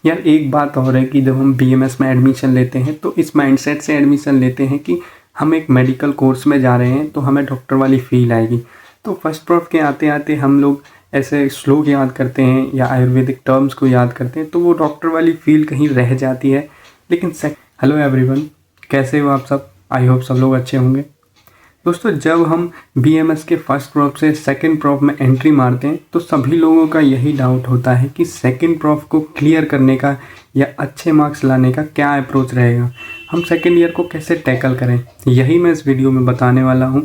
यार एक बात और है कि जब हम बीएमएस में एडमिशन लेते हैं तो इस माइंडसेट से एडमिशन लेते हैं कि हम एक मेडिकल कोर्स में जा रहे हैं तो हमें डॉक्टर वाली फील आएगी। तो फर्स्ट प्रॉफ के आते आते हम लोग ऐसे श्लोक याद करते हैं या आयुर्वेदिक टर्म्स को याद करते हैं तो वो डॉक्टर वाली फील कहीं रह जाती है। लेकिन हेलो एवरीवन, कैसे हो आप सब? आई होप सब लोग अच्छे होंगे। दोस्तों, जब हम बीएमएस के फर्स्ट प्रॉफ से सेकंड प्रॉफ में एंट्री मारते हैं तो सभी लोगों का यही डाउट होता है कि सेकंड प्रॉफ को क्लियर करने का या अच्छे मार्क्स लाने का क्या अप्रोच रहेगा, हम सेकंड ईयर को कैसे टैकल करें। यही मैं इस वीडियो में बताने वाला हूं।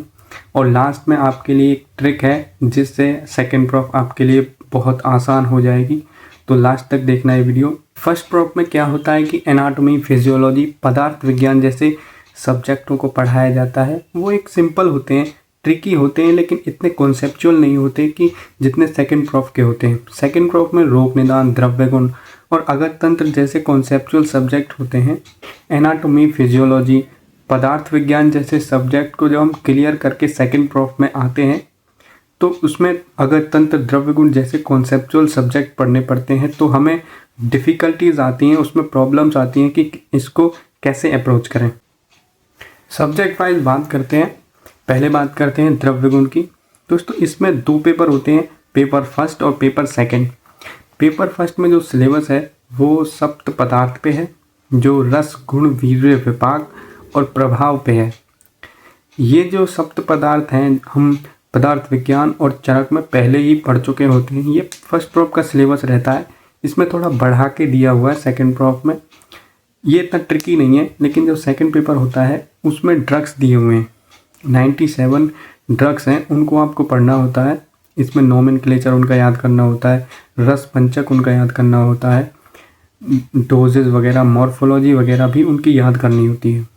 और लास्ट में आपके लिए एक ट्रिक है जिससे सेकंड प्रॉफ आपके लिए बहुत आसान हो जाएगी, तो लास्ट तक देखना है वीडियो। फर्स्ट प्रॉफ में क्या होता है कि एनाटॉमी, फिजियोलॉजी, पदार्थ विज्ञान जैसे सब्जेक्टों को पढ़ाया जाता है। वो एक सिंपल होते हैं, ट्रिकी होते हैं, लेकिन इतने कॉन्सेप्चुअल नहीं होते कि जितने सेकंड प्रॉफ के होते हैं। सेकंड प्रॉफ में रोग निदान, द्रव्य गुण और अगत तंत्र जैसे कॉन्सेप्चुअल सब्जेक्ट होते हैं। एनाटॉमी, फिजियोलॉजी, पदार्थ विज्ञान जैसे सब्जेक्ट को जब हम क्लियर करके सेकंड प्रॉफ में आते हैं तो उसमें अगत तंत्र, द्रव्य गुण जैसे कॉन्सेप्चुअल सब्जेक्ट पढ़ने पड़ते हैं। तो हमें डिफ़िकल्टीज आती हैं, उसमें प्रॉब्लम्स आती हैं कि इसको कैसे अप्रोच करें। सब्जेक्ट वाइज बात करते हैं। पहले बात करते हैं द्रव्य गुण की। दोस्तों, इसमें दो पेपर होते हैं, पेपर फर्स्ट और पेपर सेकंड। पेपर फर्स्ट में जो सिलेबस है वो सप्त पदार्थ पे है, जो रस, गुण, वीर्य, विपाक और प्रभाव पे है। ये जो सप्त पदार्थ हैं हम पदार्थ विज्ञान और चरक में पहले ही पढ़ चुके होते हैं। ये फर्स्ट प्रॉफ का सिलेबस रहता है, इसमें थोड़ा बढ़ा के दिया हुआ है सेकंड प्रॉफ में। ये इतना ट्रिकी नहीं है, लेकिन जो सेकंड पेपर होता है उसमें ड्रग्स दिए हुए हैं, 97 ड्रग्स हैं, उनको आपको पढ़ना होता है। इसमें नोमेनक्लेचर उनका याद करना होता है, रस पंचक उनका याद करना होता है, डोजेज वगैरह, मॉर्फोलॉजी वगैरह भी उनकी याद करनी होती है।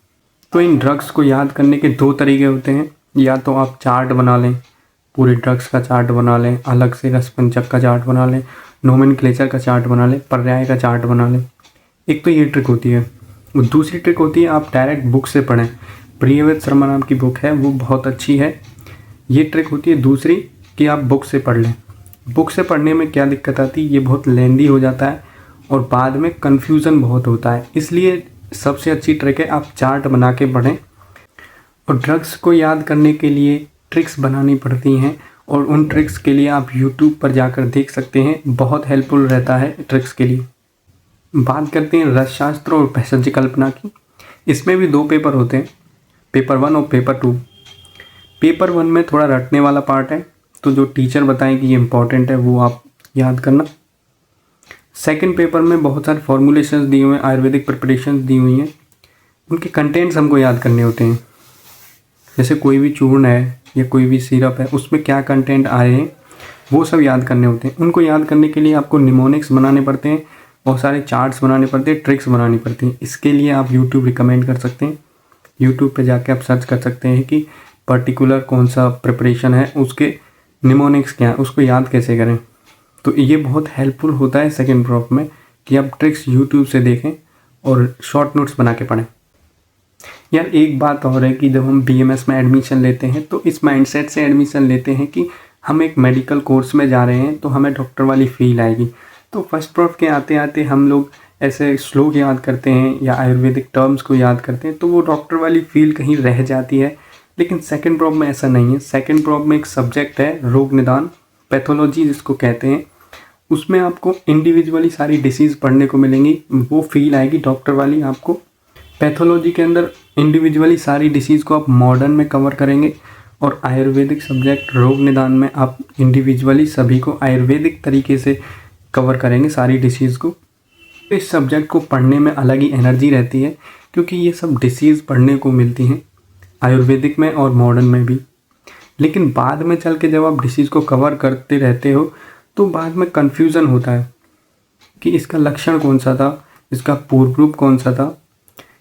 तो इन ड्रग्स को याद करने के दो तरीके होते हैं। या तो आप चार्ट बना लें, पूरे ड्रग्स का चार्ट बना लें, अलग से रस पंचक का चार्ट बना लें, नोमेनक्लेचर का चार्ट बना लें, पर्याय का चार्ट बना लें। एक तो ये ट्रिक होती है। और दूसरी ट्रिक होती है आप डायरेक्ट बुक से पढ़ें। प्रियव्रत शर्मा नाम की बुक है, वो बहुत अच्छी है। ये ट्रिक होती है दूसरी कि आप बुक से पढ़ लें। बुक से पढ़ने में क्या दिक्कत आती है, ये बहुत लेंदी हो जाता है और बाद में कन्फ्यूज़न बहुत होता है। इसलिए सबसे अच्छी ट्रिक है आप चार्ट बना के पढ़ें। और ड्रग्स को याद करने के लिए ट्रिक्स बनानी पड़ती हैं और उन ट्रिक्स के लिए आप यूट्यूब पर जाकर देख सकते हैं, बहुत हेल्पफुल रहता है ट्रिक्स के लिए। बात करते हैं रसशास्त्र और भेषज कल्पना की। इसमें भी दो पेपर होते हैं, पेपर 1 और पेपर 2। पेपर 1 में थोड़ा रटने वाला पार्ट है, तो जो टीचर बताएं कि ये इम्पॉर्टेंट है वो आप याद करना। सेकंड पेपर में बहुत सारे फॉर्मुलेशंस दिए हुए हैं, आयुर्वेदिक प्रिपरेशंस दी हुई हैं, उनके कंटेंट्स हमको याद करने होते हैं। जैसे कोई भी चूर्ण है या कोई भी सिरप है, उसमें क्या कंटेंट आए हैं वो सब याद करने होते हैं। उनको याद करने के लिए आपको निमोनिक्स बनाने पड़ते हैं, बहुत सारे चार्ट्स बनाने पड़ते हैं, ट्रिक्स बनानी पड़ती हैं। इसके लिए आप यूट्यूब रिकमेंड कर सकते हैं। यूट्यूब पे जाके आप सर्च कर सकते हैं कि पर्टिकुलर कौन सा प्रिपरेशन है, उसके निमोनिक्स क्या है, उसको याद कैसे करें। तो ये बहुत हेल्पफुल होता है सेकंड प्रॉफ में कि आप ट्रिक्स यूट्यूब से देखें और शॉर्ट नोट्स बना के पढ़ें। यार एक बात और है कि जब हम बीएमएस में एडमिशन लेते हैं तो इस माइंडसेट से एडमिशन लेते हैं कि हम एक मेडिकल कोर्स में जा रहे हैं तो हमें डॉक्टर वाली फील आएगी। तो फर्स्ट प्रॉफ के आते आते हम लोग ऐसे श्लोक याद करते हैं या आयुर्वेदिक टर्म्स को याद करते हैं तो वो डॉक्टर वाली फील कहीं रह जाती है। लेकिन सेकंड प्रॉफ में ऐसा नहीं है। सेकंड प्रॉफ में एक सब्जेक्ट है रोग निदान, पैथोलॉजी जिसको कहते हैं। उसमें आपको इंडिविजुअली सारी डिसीज़ पढ़ने को मिलेंगी, वो फील आएगी डॉक्टर वाली आपको। पैथोलॉजी के अंदर इंडिविजुअली सारी डिसीज़ को आप मॉडर्न में कवर करेंगे और आयुर्वेदिक सब्जेक्ट रोग निदान में आप इंडिविजुअली सभी को आयुर्वेदिक तरीके से कवर करेंगे सारी डिसीज़ को। इस सब्जेक्ट को पढ़ने में अलग ही एनर्जी रहती है क्योंकि ये सब डिसीज़ पढ़ने को मिलती हैं आयुर्वेदिक में और मॉडर्न में भी। लेकिन बाद में चल के जब आप डिसीज़ को कवर करते रहते हो तो बाद में कन्फ्यूज़न होता है कि इसका लक्षण कौन सा था, इसका पूर्व रूप कौन सा था।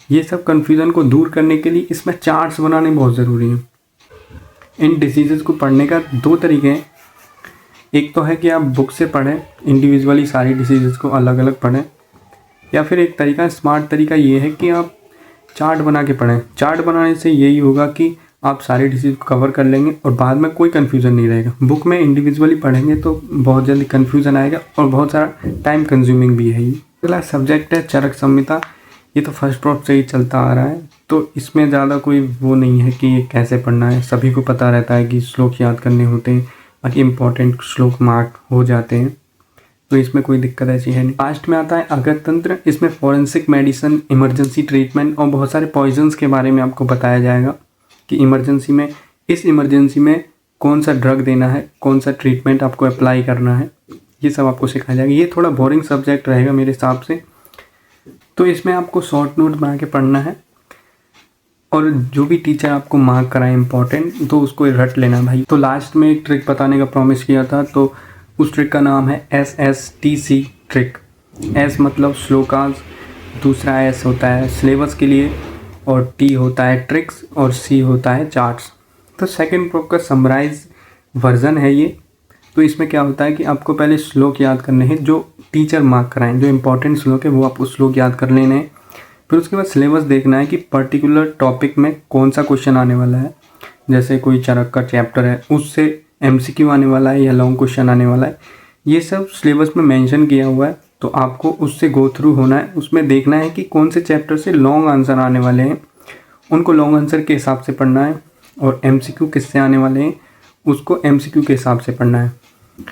ये सब कन्फ्यूज़न को दूर करने के लिए इसमें चार्ट्स बनाने बहुत ज़रूरी हैं। इन डिसीज़ेज़ को पढ़ने का दो तरीके हैं। एक तो है कि आप बुक से पढ़ें, इंडिविजुअली सारी डिसीज़ेज़ को अलग अलग पढ़ें, या फिर एक तरीका, स्मार्ट तरीका ये है कि आप चार्ट बना के पढ़ें। चार्ट बनाने से यही होगा कि आप सारी डिसीज़ को कवर कर लेंगे और बाद में कोई कन्फ्यूज़न नहीं रहेगा। बुक में इंडिविजुअली पढ़ेंगे तो बहुत जल्दी कन्फ्यूज़न आएगा और बहुत सारा टाइम कंज्यूमिंग भी है ये। अगला सब्जेक्ट है चरक संहिता। ये तो फर्स्ट प्रॉप से ही चलता आ रहा है, तो इसमें ज़्यादा कोई वो नहीं है कि ये कैसे पढ़ना है। सभी को पता रहता है कि श्लोक याद करने होते हैं और इम्पॉर्टेंट श्लोक मार्क हो जाते हैं, तो इसमें कोई दिक्कत ऐसी है नहीं। लास्ट में आता है अगत तंत्र। इसमें फॉरेंसिक मेडिसिन, इमरजेंसी ट्रीटमेंट और बहुत सारे पॉइजन्स के बारे में आपको बताया जाएगा कि इमरजेंसी में, इस इमरजेंसी में कौन सा ड्रग देना है, कौन सा ट्रीटमेंट आपको अप्लाई करना है, ये सब आपको सिखाया जाएगा। ये थोड़ा बोरिंग सब्जेक्ट रहेगा मेरे हिसाब से, तो इसमें आपको शॉर्ट नोट बना के पढ़ना है और जो भी टीचर आपको मार्क कराए इंपॉर्टेंट, तो उसको रट लेना भाई। तो लास्ट में एक ट्रिक बताने का प्रॉमिस किया था, तो उस ट्रिक का नाम है SSTC ट्रिक। S मतलब श्लोकास, दूसरा S होता है सिलेबस के लिए, और T होता है ट्रिक्स, और C होता है चार्ट्स। तो सेकंड प्रॉप का समराइज वर्जन है ये। तो इसमें क्या होता है कि आपको पहले श्लोक याद करने हैं जो टीचर मार्क कराएं, जो इंपॉर्टेंट श्लोक है वो आप उस श्लोक याद कर लेने हैं। फिर उसके बाद सिलेबस देखना है कि पर्टिकुलर टॉपिक में कौन सा क्वेश्चन आने वाला है। जैसे कोई चरक का चैप्टर है, उससे MCQ आने वाला है या लॉन्ग क्वेश्चन आने वाला है, ये सब सिलेबस में मेंशन किया हुआ है। तो आपको उससे गो थ्रू होना है, उसमें देखना है कि कौन से चैप्टर से लॉन्ग आंसर आने वाले हैं, उनको लॉन्ग आंसर के हिसाब से पढ़ना है, और MCQ किससे आने वाले हैं उसको MCQ के हिसाब से पढ़ना है।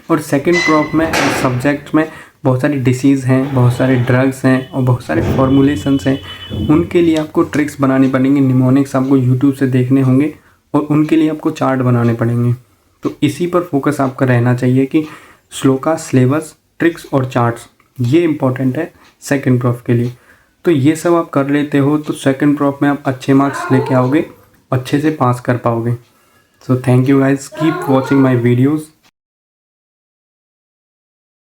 और सेकंड प्रॉप में सब्जेक्ट में बहुत सारी डिसीज़ हैं, बहुत सारे ड्रग्स हैं और बहुत सारे फॉर्मुलेशंस हैं, उनके लिए आपको ट्रिक्स बनानी पड़ेंगी। निमोनिक्स आपको यूट्यूब से देखने होंगे और उनके लिए आपको चार्ट बनाने पड़ेंगे। तो इसी पर फोकस आपका रहना चाहिए कि श्लोका, सिलेबस, ट्रिक्स और चार्ट्स, ये इंपॉर्टेंट है सेकंड प्रॉप के लिए। तो ये सब आप कर लेते हो तो सेकंड प्रॉप में आप अच्छे मार्क्स लेके आओगे, अच्छे से पास कर पाओगे। So thank you guys, keep watching my videos.